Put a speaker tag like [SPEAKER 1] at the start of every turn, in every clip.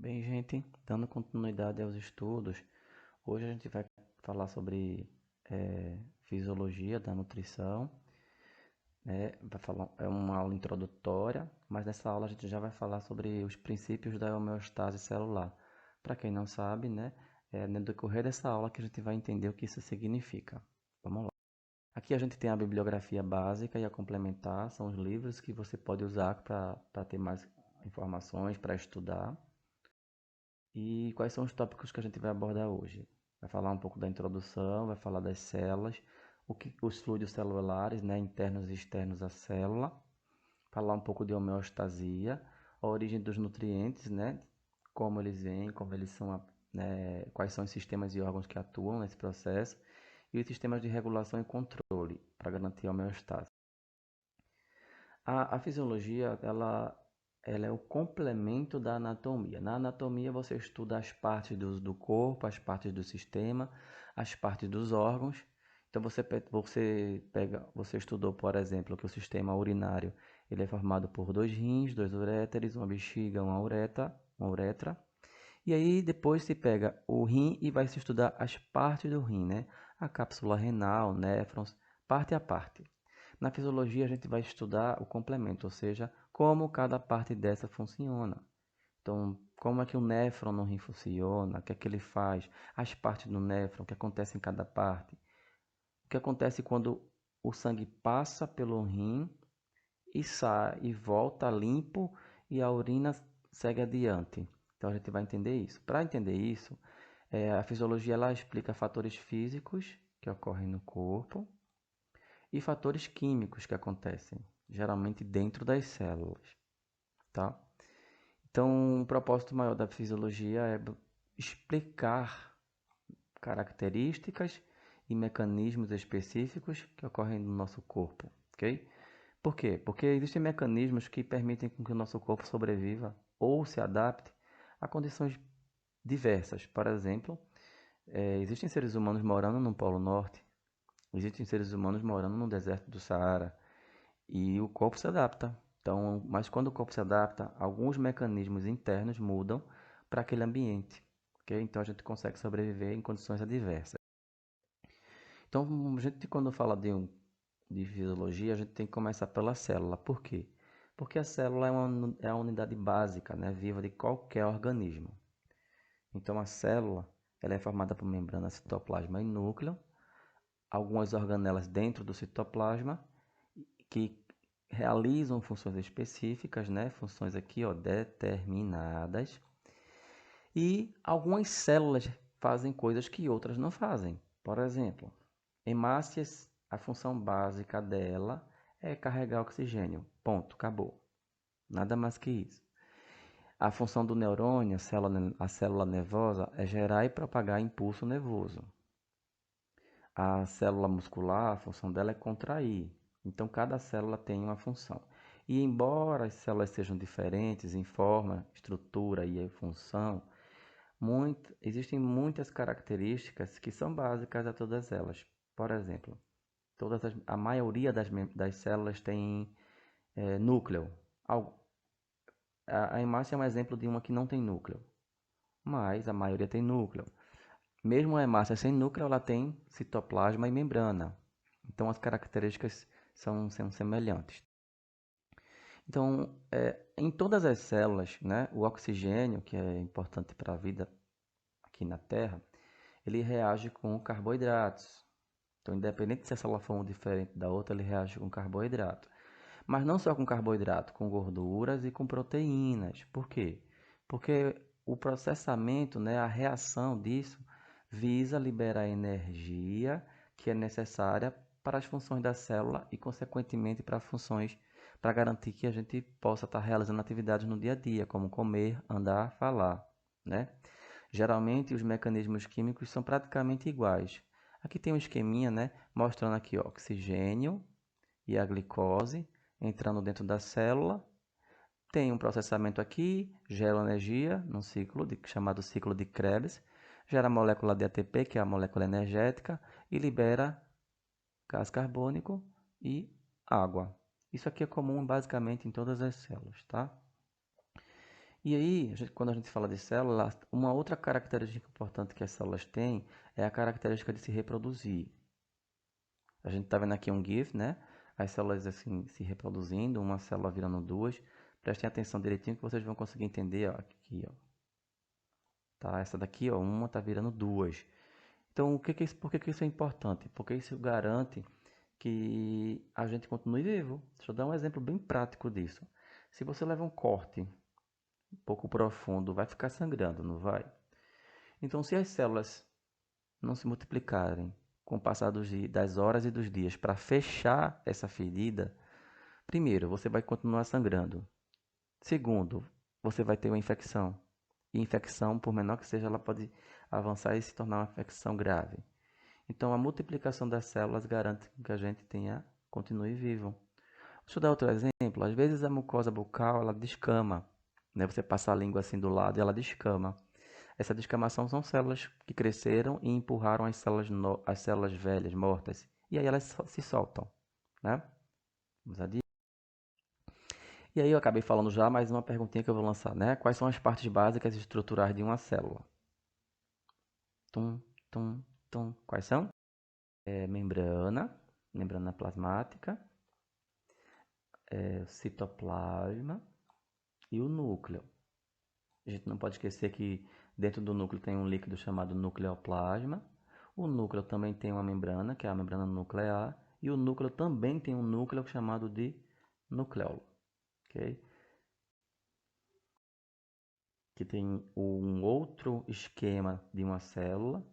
[SPEAKER 1] Bem, gente, dando continuidade aos estudos, hoje a gente vai falar sobre fisiologia da nutrição, né? Vai falar, é uma aula introdutória, mas nessa aula a gente já vai falar sobre os princípios da homeostase celular. Para quem não sabe, né, é no decorrer dessa aula que a gente vai entender o que isso significa. Vamos lá. Aqui a gente tem a bibliografia básica e a complementar, são os livros que você pode usar para ter mais informações, para estudar. E quais são os tópicos que a gente vai abordar hoje? Vai falar um pouco da introdução, vai falar das células, os fluidos celulares, né, internos e externos à célula, falar um pouco de homeostasia, a origem dos nutrientes, né, como eles vêm, como eles são, né, quais são os sistemas e órgãos que atuam nesse processo, e os sistemas de regulação e controle para garantir a homeostase. A fisiologia, ela é o complemento da anatomia. Na anatomia, você estuda as partes do corpo, as partes do sistema, as partes dos órgãos. Então, você estudou, por exemplo, que o sistema urinário ele é formado por dois rins, dois uréteres, uma bexiga, uma uretra. E aí, depois se pega o rim e vai se estudar as partes do rim, né? A cápsula renal, néfrons, parte a parte. Na fisiologia, a gente vai estudar o complemento, ou seja, como cada parte dessa funciona. Então, como é que o néfron no rim funciona, o que é que ele faz, as partes do néfron, o que acontece em cada parte, o que acontece quando o sangue passa pelo rim e sai e volta limpo e a urina segue adiante. Então, a gente vai entender isso. Para entender isso, a fisiologia ela explica fatores físicos que ocorrem no corpo e fatores químicos que acontecem, geralmente dentro das células, tá? Então, o propósito maior da fisiologia é explicar características e mecanismos específicos que ocorrem no nosso corpo, ok? Por quê? Porque existem mecanismos que permitem que o nosso corpo sobreviva ou se adapte a condições diversas. Por exemplo, existem seres humanos morando no Polo Norte, existem seres humanos morando no deserto do Saara, e o corpo se adapta. Então, mas quando o corpo se adapta, alguns mecanismos internos mudam para aquele ambiente, ok? Então a gente consegue sobreviver em condições adversas. Então, a gente quando fala de fisiologia, a gente tem que começar pela célula. Por quê? Porque a célula é a unidade básica, né, viva de qualquer organismo. Então a célula ela é formada por membrana, citoplasma e núcleo, algumas organelas dentro do citoplasma que realizam funções específicas, né? Funções aqui, ó, determinadas. E algumas células fazem coisas que outras não fazem. Por exemplo, hemácias, a função básica dela é carregar oxigênio. Ponto, acabou. Nada mais que isso. A função do neurônio, a célula nervosa, é gerar e propagar impulso nervoso. A célula muscular, a função dela é contrair. Então, cada célula tem uma função. E embora as células sejam diferentes em forma, estrutura e função, existem muitas características que são básicas a todas elas. Por exemplo, a maioria das células tem núcleo. A hemácia é um exemplo de uma que não tem núcleo, mas a maioria tem núcleo. Mesmo a hemácia sem núcleo, ela tem citoplasma e membrana. Então, as características são semelhantes. Então, em todas as células, né, o oxigênio, que é importante para a vida aqui na Terra, ele reage com carboidratos. Então, independente se a célula for um diferente da outra, ele reage com carboidrato. Mas não só com carboidrato, com gorduras e com proteínas. Por quê? Porque o processamento, né, a reação disso, visa liberar energia que é necessária para as funções da célula e, consequentemente, para funções para garantir que a gente possa estar realizando atividades no dia a dia, como comer, andar, falar, né? Geralmente os mecanismos químicos são praticamente iguais. Aqui tem um esqueminha, né, mostrando aqui ó, oxigênio e a glicose entrando dentro da célula. Tem um processamento aqui, gera energia num chamado ciclo de Krebs, gera a molécula de ATP, que é a molécula energética, e libera gás carbônico e água. Isso aqui é comum basicamente em todas as células, tá? E aí, quando a gente fala de células, uma outra característica importante que as células têm é a característica de se reproduzir. A gente está vendo aqui um GIF, né? As células assim se reproduzindo, uma célula virando duas. Prestem atenção direitinho que vocês vão conseguir entender, ó, aqui, ó. Tá? Essa daqui, ó, uma está virando duas. Então, por que isso é importante? Porque isso garante que a gente continue vivo. Deixa eu dar um exemplo bem prático disso. Se você leva um corte um pouco profundo, vai ficar sangrando, não vai? Então, se as células não se multiplicarem com o passar das horas e dos dias para fechar essa ferida, primeiro, você vai continuar sangrando. Segundo, você vai ter uma infecção. E infecção, por menor que seja, ela pode avançar e se tornar uma infecção grave. Então, a multiplicação das células garante que a gente continue vivo. Deixa eu dar outro exemplo. Às vezes a mucosa bucal ela descama, né? Você passa a língua assim do lado e ela descama. Essa descamação são células que cresceram e empurraram as células velhas, mortas. E aí elas se soltam, né? Vamos adiante. E aí eu acabei falando já, mais uma perguntinha que eu vou lançar, né? Quais são as partes básicas e estruturais de uma célula? Tum, tum, tum. Quais são? Membrana plasmática, citoplasma e o núcleo. A gente não pode esquecer que dentro do núcleo tem um líquido chamado nucleoplasma. O núcleo também tem uma membrana, que é a membrana nuclear, e o núcleo também tem um núcleo chamado de nucleolo, ok? Que tem um outro esquema de uma célula.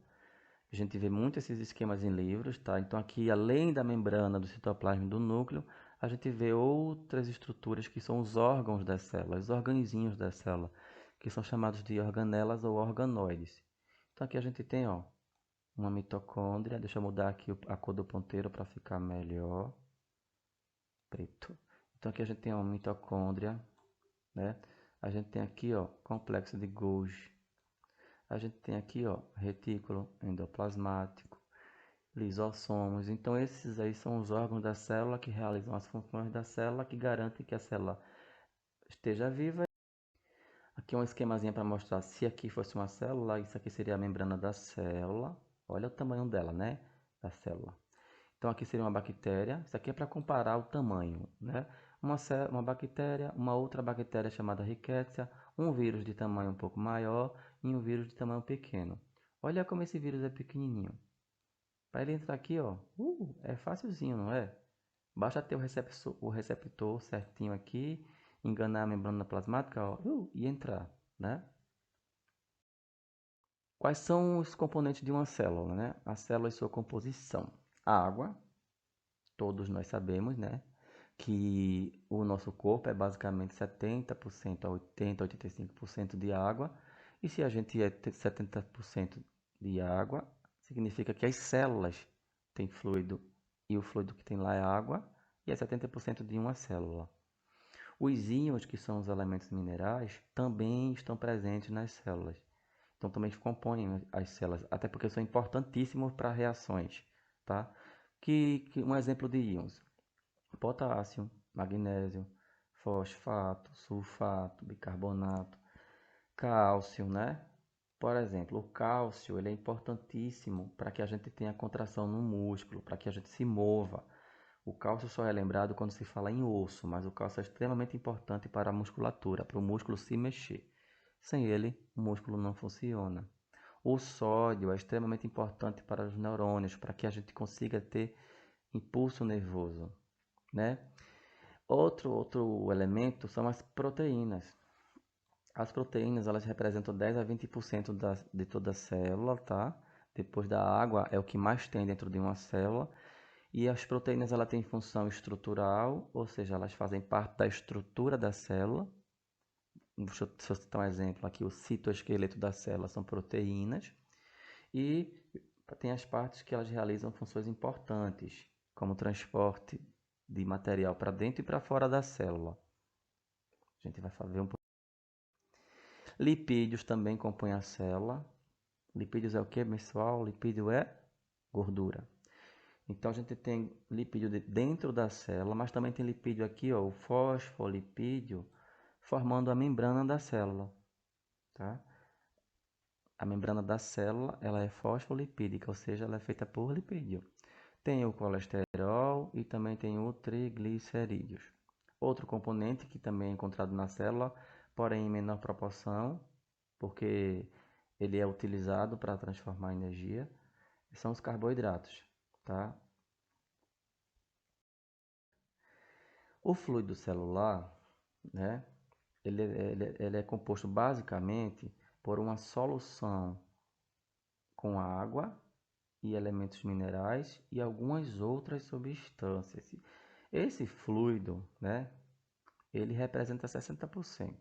[SPEAKER 1] A gente vê muito esses esquemas em livros, tá? Então aqui, além da membrana do citoplasma e do núcleo, a gente vê outras estruturas que são os órgãos da célula, os organizinhos da célula, que são chamados de organelas ou organoides. Então aqui a gente tem, ó, uma mitocôndria. Deixa eu mudar aqui a cor do ponteiro para ficar melhor. Preto. Então aqui a gente tem uma mitocôndria, né? A gente tem aqui, ó, complexo de Golgi. A gente tem aqui, ó, retículo endoplasmático, lisossomos. Então esses aí são os órgãos da célula que realizam as funções da célula, que garantem que a célula esteja viva. Aqui é um esquemazinho para mostrar se aqui fosse uma célula, isso aqui seria a membrana da célula. Olha o tamanho dela, né? Da célula. Então aqui seria uma bactéria. Isso aqui é para comparar o tamanho, né? Uma bactéria, uma outra bactéria chamada Rickettsia, um vírus de tamanho um pouco maior e um vírus de tamanho pequeno. Olha como esse vírus é pequenininho. Para ele entrar aqui, ó, é facilzinho, não é? Basta ter o receptor certinho aqui, enganar a membrana plasmática, ó, e entrar, né? Quais são os componentes de uma célula, né? A célula e sua composição. A água, todos nós sabemos, né? Que o nosso corpo é basicamente 70% a 80, 85% de água. E se a gente é 70% de água, significa que as células têm fluido e o fluido que tem lá é água e é 70% de uma célula. Os íons, que são os elementos minerais, também estão presentes nas células. Então também compõem as células, até porque são importantíssimos para reações, tá? Um exemplo de íons: potássio, magnésio, fosfato, sulfato, bicarbonato, cálcio, né? Por exemplo, o cálcio ele é importantíssimo para que a gente tenha contração no músculo, para que a gente se mova. O cálcio só é lembrado quando se fala em osso, mas o cálcio é extremamente importante para a musculatura, para o músculo se mexer. Sem ele, o músculo não funciona. O sódio é extremamente importante para os neurônios, para que a gente consiga ter impulso nervoso, né? Outro elemento são as proteínas. As proteínas, elas representam 10 a 20% de toda a célula, tá? Depois da água, é o que mais tem dentro de uma célula. E as proteínas, ela têm função estrutural, ou seja, elas fazem parte da estrutura da célula. Deixa eu citar um exemplo aqui, o citoesqueleto da célula são proteínas. E tem as partes que elas realizam funções importantes, como o transporte de material para dentro e para fora da célula. A gente vai ver um pouco. Lipídios também compõem a célula. Lipídios é o que, pessoal? Lipídio é gordura. Então a gente tem lipídio dentro da célula, mas também tem lipídio aqui, ó, o fosfolipídio formando a membrana da célula, tá? A membrana da célula, ela é fosfolipídica, ou seja, ela é feita por lipídio. Tem o colesterol e também tem o triglicerídeos. Outro componente que também é encontrado na célula, porém em menor proporção, porque ele é utilizado para transformar energia, são os carboidratos, tá? O fluido celular, né, ele é composto basicamente por uma solução com água e elementos minerais e algumas outras substâncias. Esse fluido, né, ele representa 60%.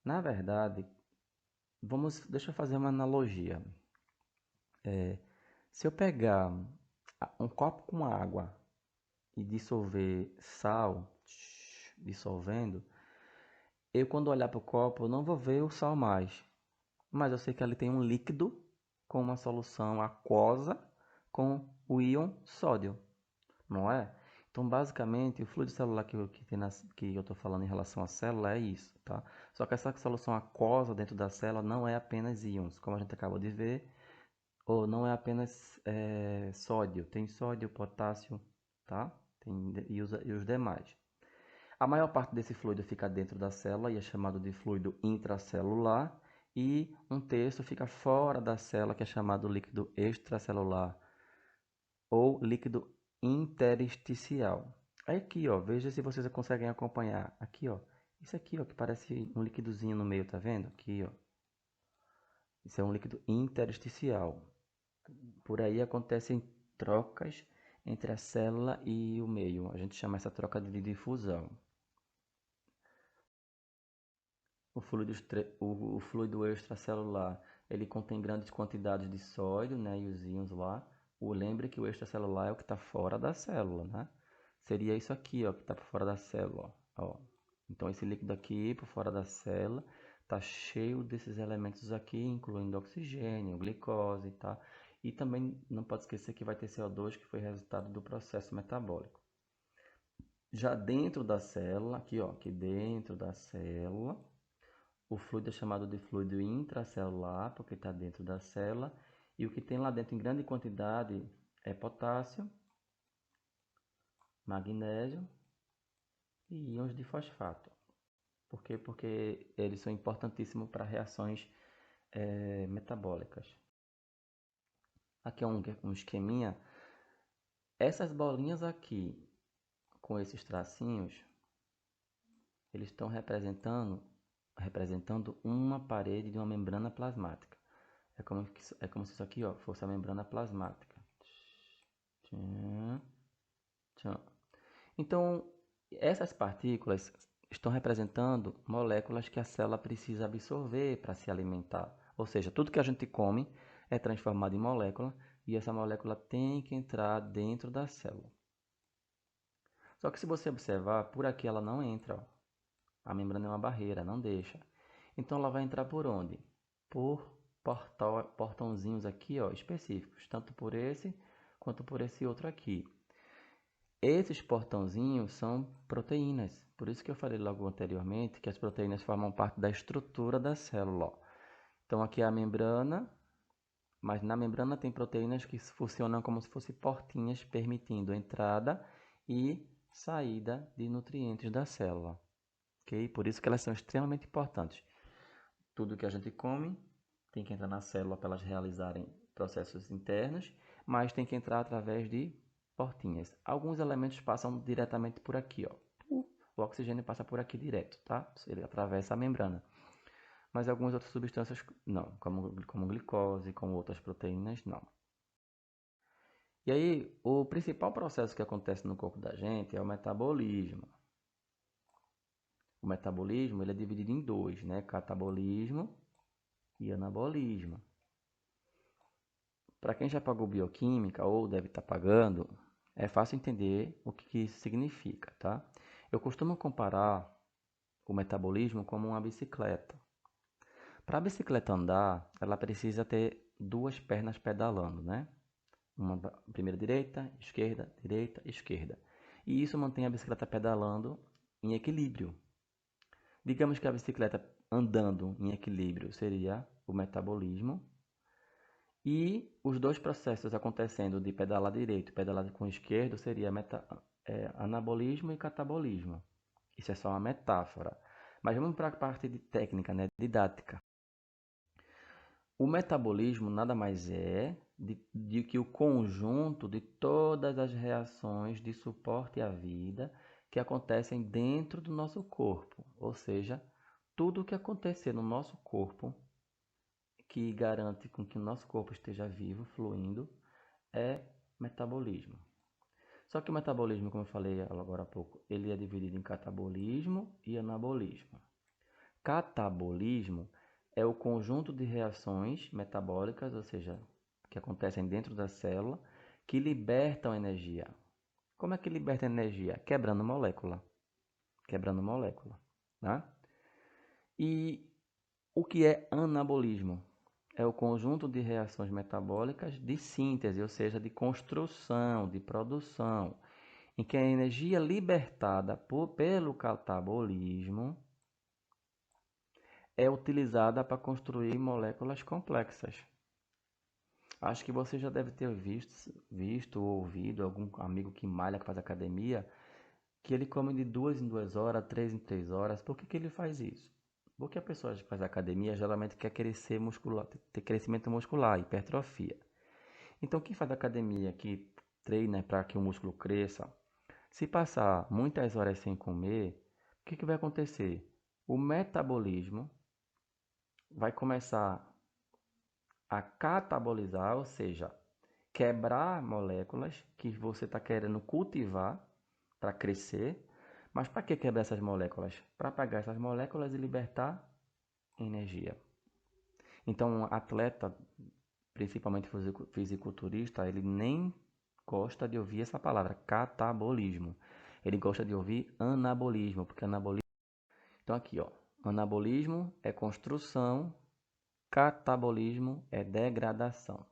[SPEAKER 1] Na verdade, deixa eu fazer uma analogia. Se eu pegar um copo com água e dissolver sal, dissolvendo, eu quando olhar para o copo eu não vou ver o sal mais, mas eu sei que ali tem um líquido com uma solução aquosa com o íon sódio, não é? Então, basicamente, o fluido celular que eu estou falando em relação à célula é isso, tá? Só que essa solução aquosa dentro da célula não é apenas íons, como a gente acabou de ver, ou não é apenas sódio, tem sódio, potássio, tá? E os demais. A maior parte desse fluido fica dentro da célula e é chamado de fluido intracelular, e um terço fica fora da célula, que é chamado líquido extracelular ou líquido intersticial. Aí aqui, ó, veja se vocês conseguem acompanhar. Aqui, ó, isso aqui, ó, que parece um líquidozinho no meio, tá vendo? Aqui, ó. Isso é um líquido intersticial. Por aí acontecem trocas entre a célula e o meio. A gente chama essa troca de difusão. O fluido extracelular, ele contém grandes quantidades de sódio, né, e os íons lá. Lembre que o extracelular é o que está fora da célula, né? Seria isso aqui, ó, que está por fora da célula, ó. Então esse líquido aqui por fora da célula está cheio desses elementos aqui, incluindo oxigênio, glicose, tá? E também não pode esquecer que vai ter CO2, que foi resultado do processo metabólico. Já dentro da célula, aqui, ó, aqui dentro da célula, o fluido é chamado de fluido intracelular, porque está dentro da célula. E o que tem lá dentro em grande quantidade é potássio, magnésio e íons de fosfato. Por quê? Porque eles são importantíssimos para reações metabólicas. Aqui é um esqueminha. Essas bolinhas aqui, com esses tracinhos, eles estão representando uma parede de uma membrana plasmática. É como se isso aqui, ó, fosse a membrana plasmática. Então, essas partículas estão representando moléculas que a célula precisa absorver para se alimentar. Ou seja, tudo que a gente come é transformado em molécula e essa molécula tem que entrar dentro da célula. Só que se você observar, por aqui ela não entra, ó. A membrana é uma barreira, não deixa. Então ela vai entrar por onde? Por portãozinhos aqui, ó, específicos, tanto por esse quanto por esse outro aqui. Esses portãozinhos são proteínas. Por isso que eu falei logo anteriormente que as proteínas formam parte da estrutura da célula. Então aqui é a membrana, mas na membrana tem proteínas que funcionam como se fossem portinhas, permitindo entrada e saída de nutrientes da célula. Okay? Por isso que elas são extremamente importantes. Tudo que a gente come tem que entrar na célula para elas realizarem processos internos, mas tem que entrar através de portinhas. Alguns elementos passam diretamente por aqui, ó. O oxigênio passa por aqui direto, tá? Ele atravessa a membrana. Mas algumas outras substâncias não, como glicose, como outras proteínas, não. E aí, o principal processo que acontece no corpo da gente é o metabolismo. O metabolismo ele é dividido em dois, né? Catabolismo e anabolismo. Para quem já pagou bioquímica ou deve estar pagando, é fácil entender o que isso significa, tá? Eu costumo comparar o metabolismo como uma bicicleta. Para a bicicleta andar, ela precisa ter duas pernas pedalando, né? Uma primeira direita, esquerda, esquerda. E isso mantém a bicicleta pedalando em equilíbrio. Digamos que a bicicleta andando em equilíbrio seria o metabolismo. E os dois processos acontecendo de pedalar direito e pedalar com esquerdo seria anabolismo e catabolismo. Isso é só uma metáfora. Mas vamos para a parte de técnica, né? Didática. O metabolismo nada mais é de que o conjunto de todas as reações de suporte à vida que acontecem dentro do nosso corpo. Ou seja, tudo o que acontecer no nosso corpo que garante com que o nosso corpo esteja vivo, fluindo, é metabolismo. Só que o metabolismo, como eu falei agora há pouco, ele é dividido em catabolismo e anabolismo. Catabolismo é o conjunto de reações metabólicas, ou seja, que acontecem dentro da célula, que libertam energia. Como é que liberta energia? Quebrando molécula. Quebrando molécula. Tá? E o que é anabolismo? É o conjunto de reações metabólicas de síntese, ou seja, de construção, de produção, em que a energia libertada pelo catabolismo é utilizada para construir moléculas complexas. Acho que você já deve ter visto ou ouvido algum amigo que malha, que faz academia, que ele come de 2 em 2 horas, 3 em 3 horas. Por que ele faz isso? Porque a pessoa que faz academia geralmente quer crescer muscular, ter crescimento muscular, hipertrofia. Então, quem faz academia, que treina para que o músculo cresça, se passar muitas horas sem comer, o que vai acontecer? O metabolismo vai começar a catabolizar, ou seja, quebrar moléculas que você está querendo cultivar para crescer. Mas para que quebrar essas moléculas? Para pegar essas moléculas e libertar energia. Então, atleta, principalmente fisiculturista, ele nem gosta de ouvir essa palavra, catabolismo. Ele gosta de ouvir anabolismo, porque anabolismo... Então aqui, ó, anabolismo é construção, catabolismo é degradação.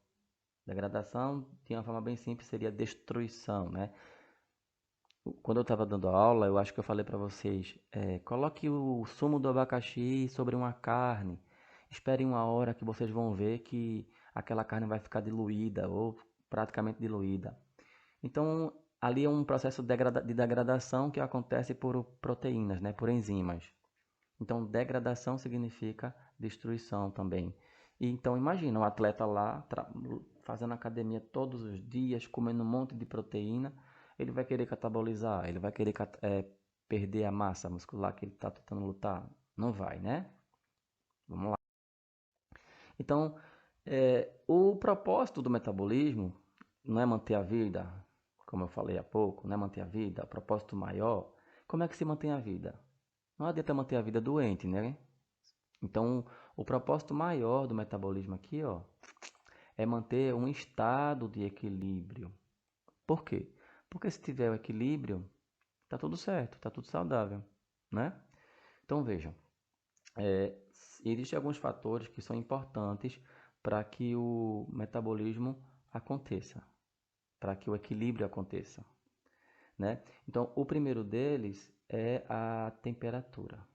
[SPEAKER 1] Degradação, de uma forma bem simples, seria destruição, né? Quando eu estava dando aula, eu acho que eu falei para vocês, coloque o sumo do abacaxi sobre uma carne. Espere uma hora que vocês vão ver que aquela carne vai ficar diluída ou praticamente diluída. Então, ali é um processo de degradação que acontece por proteínas, né, por enzimas. Então, degradação significa destruição também. E, então, imagina um atleta lá fazendo academia todos os dias, comendo um monte de proteína. Ele vai querer catabolizar, ele vai querer perder a massa muscular que ele está tentando lutar. Não vai, né? Vamos lá. Então, o propósito do metabolismo não é manter a vida, como eu falei há pouco, não é manter a vida, o propósito maior. Como é que se mantém a vida? Não adianta manter a vida doente, né? Então, o propósito maior do metabolismo aqui, ó, é manter um estado de equilíbrio. Por quê? Porque se tiver o equilíbrio, tá tudo certo, tá tudo saudável, né? Então, vejam, existem alguns fatores que são importantes para que o metabolismo aconteça, para que o equilíbrio aconteça, né? Então, o primeiro deles é a temperatura.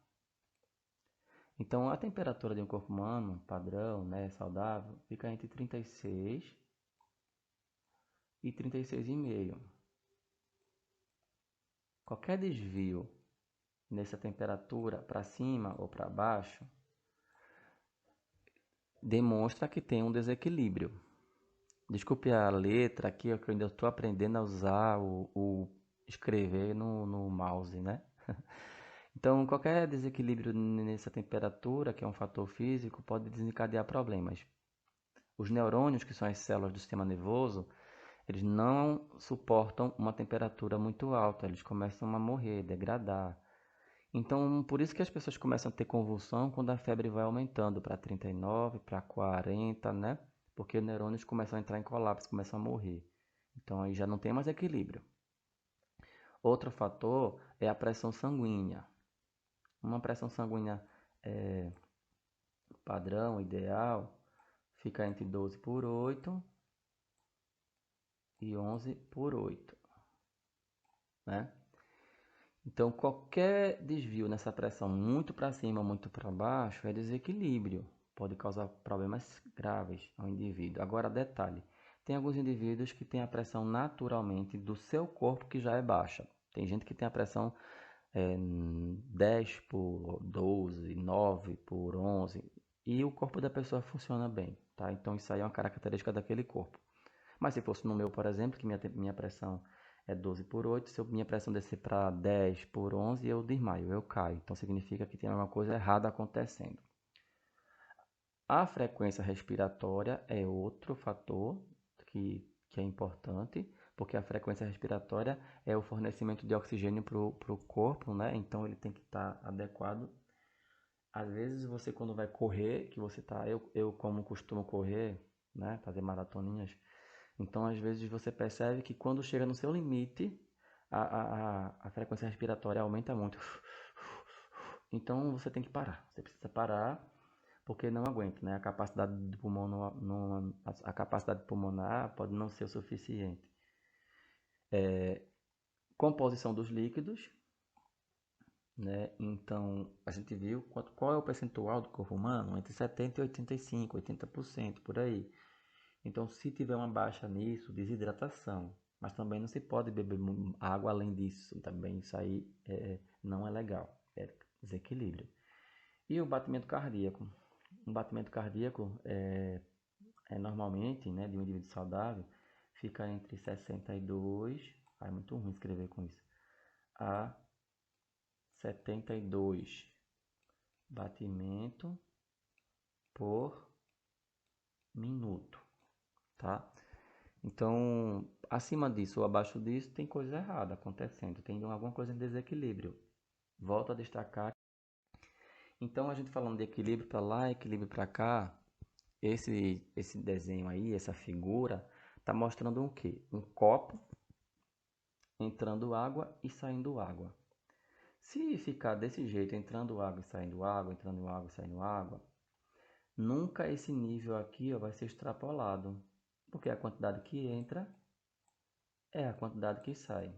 [SPEAKER 1] Então, a temperatura de um corpo humano, padrão, né, saudável, fica entre 36 e 36,5. Qualquer desvio nessa temperatura para cima ou para baixo demonstra que tem um desequilíbrio. Desculpe a letra aqui, que eu ainda estou aprendendo a usar o escrever no mouse, né? Então, qualquer desequilíbrio nessa temperatura, que é um fator físico, pode desencadear problemas. Os neurônios, que são as células do sistema nervoso, eles não suportam uma temperatura muito alta, eles começam a morrer, degradar. Então, por isso que as pessoas começam a ter convulsão quando a febre vai aumentando para 39, para 40, né? Porque os neurônios começam a entrar em colapso, começam a morrer. Então, aí já não tem mais equilíbrio. Outro fator é a pressão sanguínea. Uma pressão sanguínea padrão, ideal, fica entre 12/8 e 11/8, né? Então, qualquer desvio nessa pressão muito para cima ou muito para baixo é desequilíbrio, pode causar problemas graves ao indivíduo. Agora, detalhe: tem alguns indivíduos que têm a pressão naturalmente do seu corpo que já é baixa. Tem gente que tem a pressão 10 por 12, 9 por 11 e o corpo da pessoa funciona bem, tá? Então, isso aí é uma característica daquele corpo. Mas se fosse no meu, por exemplo, que minha pressão é 12 por 8, se minha pressão descer para 10 por 11, eu desmaio, eu caio. Então significa que tem alguma coisa errada acontecendo. A frequência respiratória é outro fator que é importante, porque a frequência respiratória é o fornecimento de oxigênio para o corpo, né? Então ele tem que estar adequado. Às vezes você quando vai correr, que você tá, eu como costumo correr, né, fazer maratoninhas, então, às vezes, você percebe que quando chega no seu limite, a frequência respiratória aumenta muito. Então, você tem que parar. Você precisa parar porque não aguenta, né? A capacidade do pulmão a capacidade pulmonar pode não ser o suficiente. Composição dos líquidos, né? Então, a gente viu qual é o percentual do corpo humano? Entre 70 e 85, 80% por aí. Então, se tiver uma baixa nisso, desidratação. Mas também não se pode beber água além disso. Também isso aí não é legal. É desequilíbrio. E o batimento cardíaco? Um batimento cardíaco é normalmente, né, de um indivíduo saudável, fica entre 62, é muito ruim escrever com isso, a 72 batimento por minuto, tá? Então, acima disso ou abaixo disso, tem coisa errada acontecendo, tem alguma coisa em desequilíbrio. Volto a destacar. Então, a gente falando de equilíbrio para lá, equilíbrio para cá, esse desenho aí, essa figura, está mostrando o quê? Um copo entrando água e saindo água. Se ficar desse jeito, entrando água e saindo água, entrando água e saindo água, nunca esse nível aqui ó, vai ser extrapolado, porque a quantidade que entra é a quantidade que sai.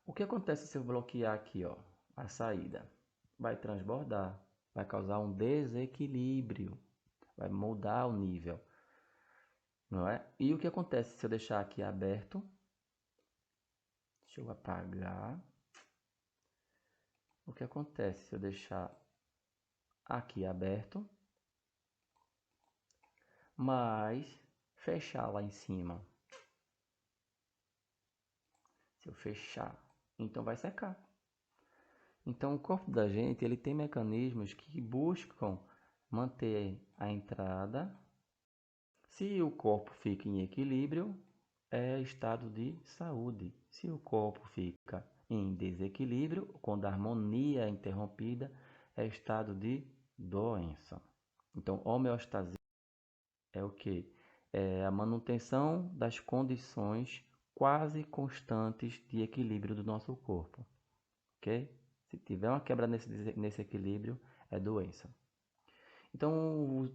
[SPEAKER 1] O que acontece se eu bloquear aqui, ó, a saída? Vai transbordar, vai causar um desequilíbrio, vai mudar o nível, não é? E o que acontece se eu deixar aqui aberto? Deixa eu apagar. O que acontece se eu deixar aqui aberto, mas fechar lá em cima? Se eu fechar, então vai secar. Então, o corpo da gente ele tem mecanismos que buscam manter a entrada. Se o corpo fica em equilíbrio, é estado de saúde. Se o corpo fica em desequilíbrio, quando a harmonia é interrompida, é estado de doença. Então, homeostasia é o que? É a manutenção das condições quase constantes de equilíbrio do nosso corpo. Ok? Se tiver uma quebra nesse equilíbrio, é doença. Então,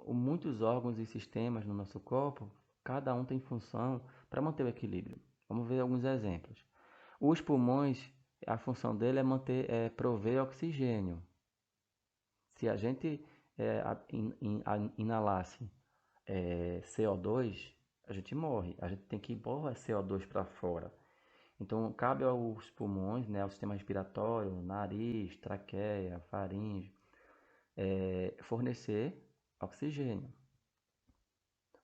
[SPEAKER 1] muitos órgãos e sistemas no nosso corpo, cada um tem função para manter o equilíbrio. Vamos ver alguns exemplos. Os pulmões, a função dele é prover oxigênio. Se a gente inalasse CO2, a gente morre. A gente tem que pôr CO2 para fora. Então, cabe aos pulmões, né, ao sistema respiratório, nariz, traqueia, faringe, fornecer oxigênio.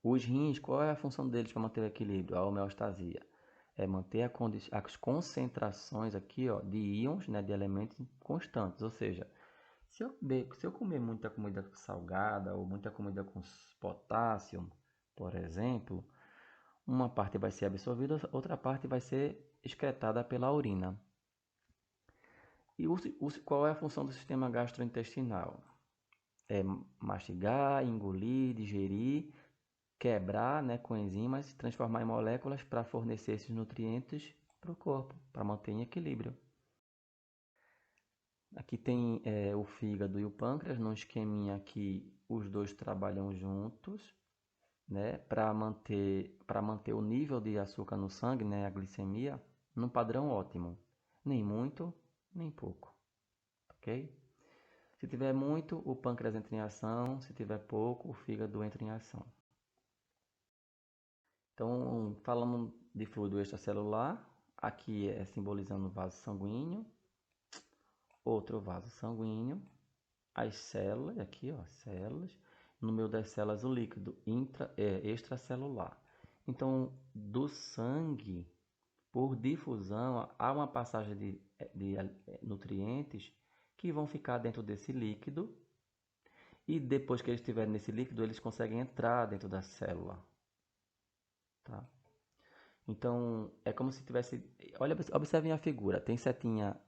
[SPEAKER 1] Os rins, qual é a função deles para manter o equilíbrio? A homeostasia. É manter as concentrações aqui, ó, de íons, né, de elementos constantes. Ou seja, se eu comer muita comida salgada ou muita comida com potássio, por exemplo, uma parte vai ser absorvida, outra parte vai ser excretada pela urina. E qual é a função do sistema gastrointestinal? É mastigar, engolir, digerir, quebrar, né, com enzimas, transformar em moléculas para fornecer esses nutrientes para o corpo, para manter em equilíbrio. Aqui tem o fígado e o pâncreas, num esqueminha aqui os dois trabalham juntos, né, para manter o nível de açúcar no sangue, né, a glicemia, num padrão ótimo. nem muito, nem pouco, ok? Se tiver muito, o pâncreas entra em ação, se tiver pouco, o fígado entra em ação. Então, falando de fluido extracelular, aqui é simbolizando o vaso sanguíneo, outro vaso sanguíneo, as células, aqui ó, células, no meio das células o líquido extracelular. Então, do sangue, por difusão, há uma passagem de nutrientes que vão ficar dentro desse líquido e depois que eles estiverem nesse líquido, eles conseguem entrar dentro da célula. Tá? Então, é como se tivesse... Olha, observem a figura. Tem setinha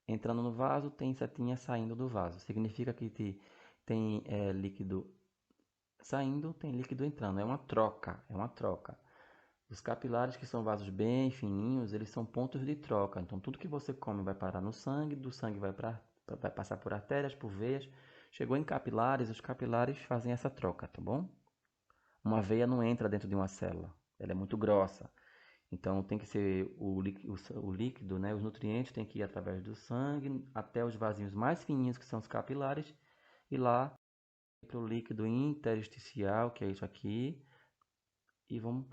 [SPEAKER 1] entrando no vaso, tem setinha saindo do vaso. Significa que tem líquido saindo, tem líquido entrando. É uma troca, é uma troca. Os capilares, que são vasos bem fininhos, eles são pontos de troca. Então, tudo que você come vai parar no sangue, do sangue vai passar por artérias, por veias. Chegou em capilares, os capilares fazem essa troca, tá bom? Uma veia não entra dentro de uma célula, ela é muito grossa. Então tem que ser o líquido, né? Os nutrientes têm que ir através do sangue até os vasinhos mais fininhos, que são os capilares, e lá para o líquido intersticial, que é isso aqui, e vão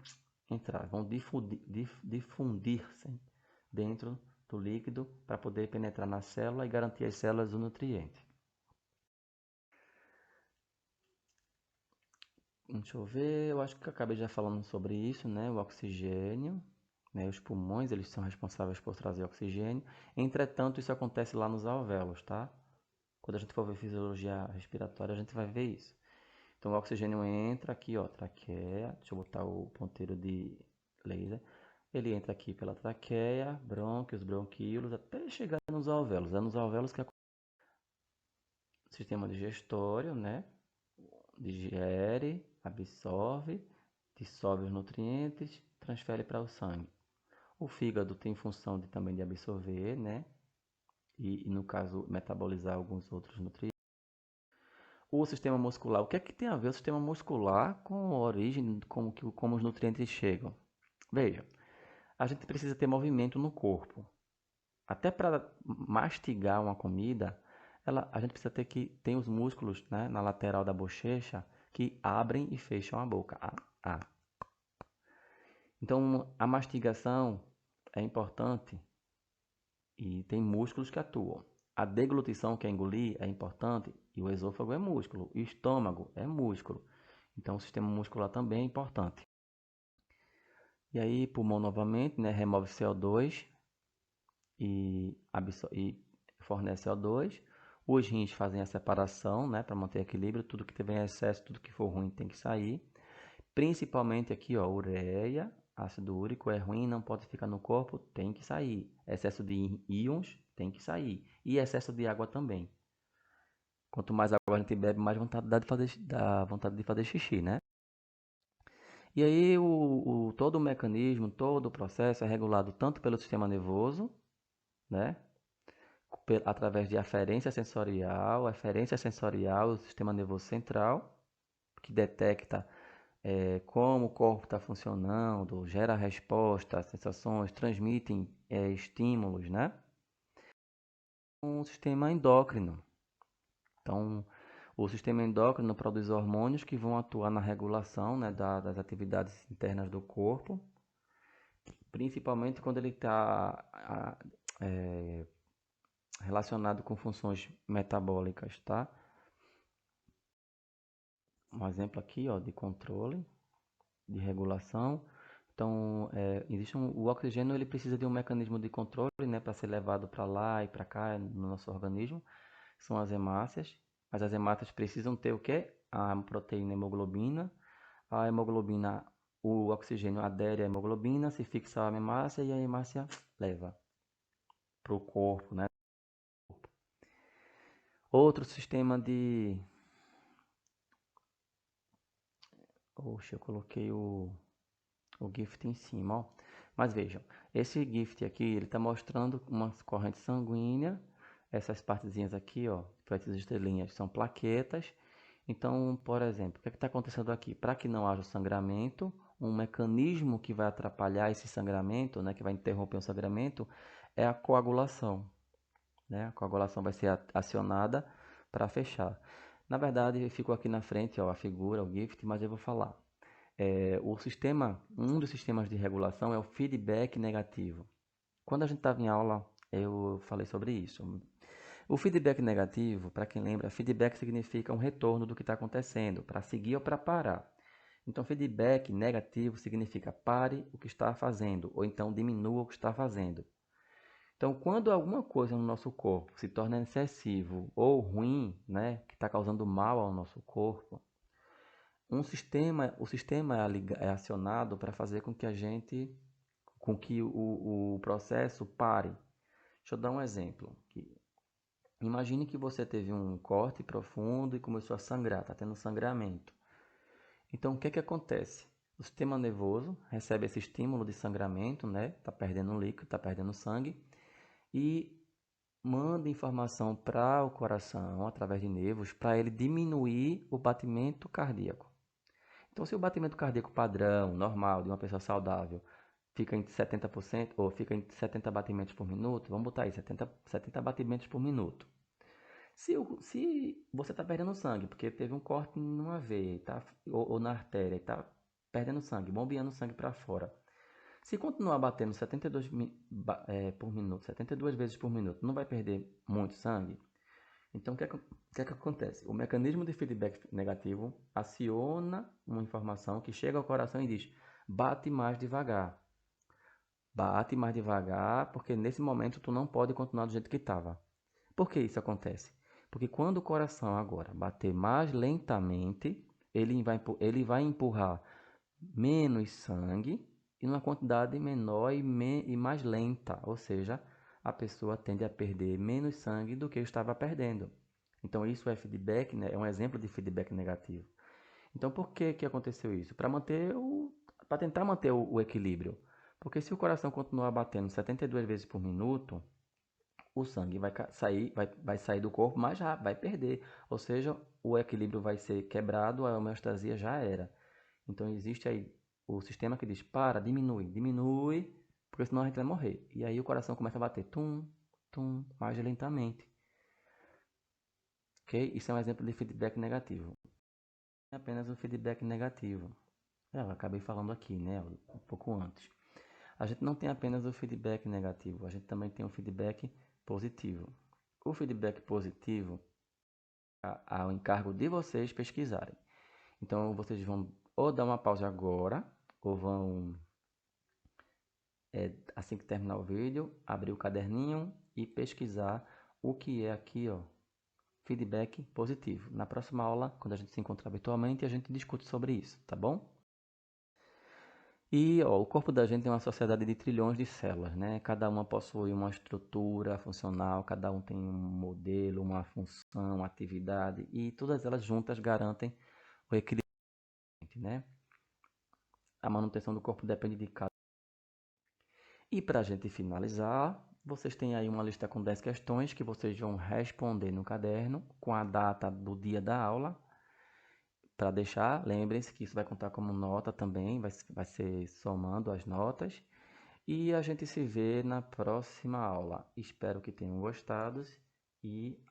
[SPEAKER 1] entrar, vão difundir-se dentro do líquido para poder penetrar na célula e garantir às células o nutriente. Deixa eu ver, eu acho que eu acabei já falando sobre isso, né? O oxigênio, né? Os pulmões, eles são responsáveis por trazer oxigênio. Entretanto, isso acontece lá nos alvéolos, tá? Quando a gente for ver fisiologia respiratória, a gente vai ver isso. Então, o oxigênio entra aqui, ó, traqueia. Deixa eu botar o ponteiro de laser. Ele entra aqui pela traqueia, brônquios, bronquíolos, até chegar nos alvéolos. É nos alvéolos que o sistema digestório, né? Digere, absorve, dissolve os nutrientes, transfere para o sangue. O fígado tem função também de absorver, né? E no caso, metabolizar alguns outros nutrientes. O sistema muscular. O que é que tem a ver o sistema muscular com a origem, como os nutrientes chegam? Veja, a gente precisa ter movimento no corpo. Até para mastigar uma comida, a gente precisa ter que tem os músculos, né, na lateral da bochecha que abrem e fecham a boca. Então, a mastigação é importante e tem músculos que atuam. A deglutição, que é engolir, é importante e o esôfago é músculo. E o estômago é músculo. Então, o sistema muscular também é importante. E aí, pulmão novamente, né, remove CO2 e fornece CO2. Os rins fazem a separação, né, para manter equilíbrio. Tudo que tiver em excesso, tudo que for ruim tem que sair. Principalmente aqui, ó, ureia, ácido úrico é ruim, não pode ficar no corpo, tem que sair. Excesso de íons tem que sair. E excesso de água também. Quanto mais água a gente bebe, mais vontade dá vontade de fazer xixi, né? E aí todo o mecanismo, todo o processo é regulado tanto pelo sistema nervoso, né? Através de aferência sensorial, o sistema nervoso central, que detecta como o corpo está funcionando, gera respostas, sensações, transmitem estímulos, né? Um sistema endócrino. Então, o sistema endócrino produz hormônios que vão atuar na regulação, né, das atividades internas do corpo, principalmente quando ele está relacionado com funções metabólicas, tá? Um exemplo aqui, ó, de controle, de regulação. Então, o oxigênio ele precisa de um mecanismo de controle, né, para ser levado para lá e para cá no nosso organismo. São as hemácias. Mas as hemácias precisam ter o quê? A proteína hemoglobina. A hemoglobina, o oxigênio adere à hemoglobina, se fixa a hemácia e a hemácia leva para o corpo, né? Outro sistema de... Oxe, eu coloquei o gift em cima, ó. Mas vejam, esse gift aqui, ele está mostrando uma corrente sanguínea. Essas partezinhas aqui, ó, essas estrelinhas, são plaquetas. Então, por exemplo, o que está acontecendo aqui? Para que não haja sangramento, um mecanismo que vai atrapalhar esse sangramento, né, que vai interromper o sangramento, é a coagulação, né? A coagulação vai ser acionada para fechar. Na verdade, ficou aqui na frente, ó, a figura, o GIFT, mas eu vou falar. Um dos sistemas de regulação é o feedback negativo. Quando a gente estava em aula, eu falei sobre isso. O feedback negativo, para quem lembra, feedback significa um retorno do que está acontecendo, para seguir ou para parar. Então, feedback negativo significa pare o que está fazendo, ou então diminua o que está fazendo. Então, quando alguma coisa no nosso corpo se torna excessivo ou ruim, né, que está causando mal ao nosso corpo, o sistema é acionado para fazer com que o processo pare. Deixa eu dar um exemplo. Imagine que você teve um corte profundo e começou a sangrar, está tendo sangramento. Então, o que é que acontece? O sistema nervoso recebe esse estímulo de sangramento, né? Está perdendo líquido, está perdendo sangue, e manda informação para o coração, através de nervos, para ele diminuir o batimento cardíaco. Então, se o batimento cardíaco padrão, normal, de uma pessoa saudável, fica em 70%, ou fica em 70 batimentos por minuto, vamos botar aí, 70 batimentos por minuto. Se você está perdendo sangue, porque teve um corte numa veia, tá? Ou na artéria, está perdendo sangue, bombeando sangue para fora. Se continuar batendo 72 por minuto, 72 vezes por minuto, não vai perder muito sangue? Então, o que é que acontece? O mecanismo de feedback negativo aciona uma informação que chega ao coração e diz: bate mais devagar. Bate mais devagar, porque nesse momento tu não pode continuar do jeito que estava. Por que isso acontece? Porque quando o coração agora bater mais lentamente, ele vai empurrar menos sangue e numa quantidade menor e mais lenta, ou seja, a pessoa tende a perder menos sangue do que estava perdendo. Então isso é feedback, né? É um exemplo de feedback negativo. Então por que aconteceu isso? Para tentar manter o equilíbrio. Porque se o coração continuar batendo 72 vezes por minuto, o sangue vai sair do corpo mais rápido, vai perder. Ou seja, o equilíbrio vai ser quebrado, a homeostasia já era. Então existe aí o sistema que diz para, diminui, porque senão a gente vai morrer. E aí o coração começa a bater tum, tum, mais lentamente. Ok? Isso é um exemplo de feedback negativo. É apenas o feedback negativo. Eu acabei falando aqui, né? Um pouco antes. A gente não tem apenas o feedback negativo, a gente também tem o feedback positivo. O feedback positivo é ao encargo de vocês pesquisarem. Então vocês vão ou dar uma pausa agora, ou vão, assim que terminar o vídeo, abrir o caderninho e pesquisar o que é aqui, ó, feedback positivo. Na próxima aula, quando a gente se encontrar virtualmente, a gente discute sobre isso, tá bom? E ó, o corpo da gente é uma sociedade de trilhões de células, né? Cada uma possui uma estrutura funcional, cada um tem um modelo, uma função, uma atividade, e todas elas juntas garantem o equilíbrio, né? A manutenção do corpo depende de cada. E para a gente finalizar, vocês têm aí uma lista com 10 questões que vocês vão responder no caderno com a data do dia da aula. Para deixar, lembrem-se que isso vai contar como nota também, vai ser somando as notas. E a gente se vê na próxima aula. Espero que tenham gostado e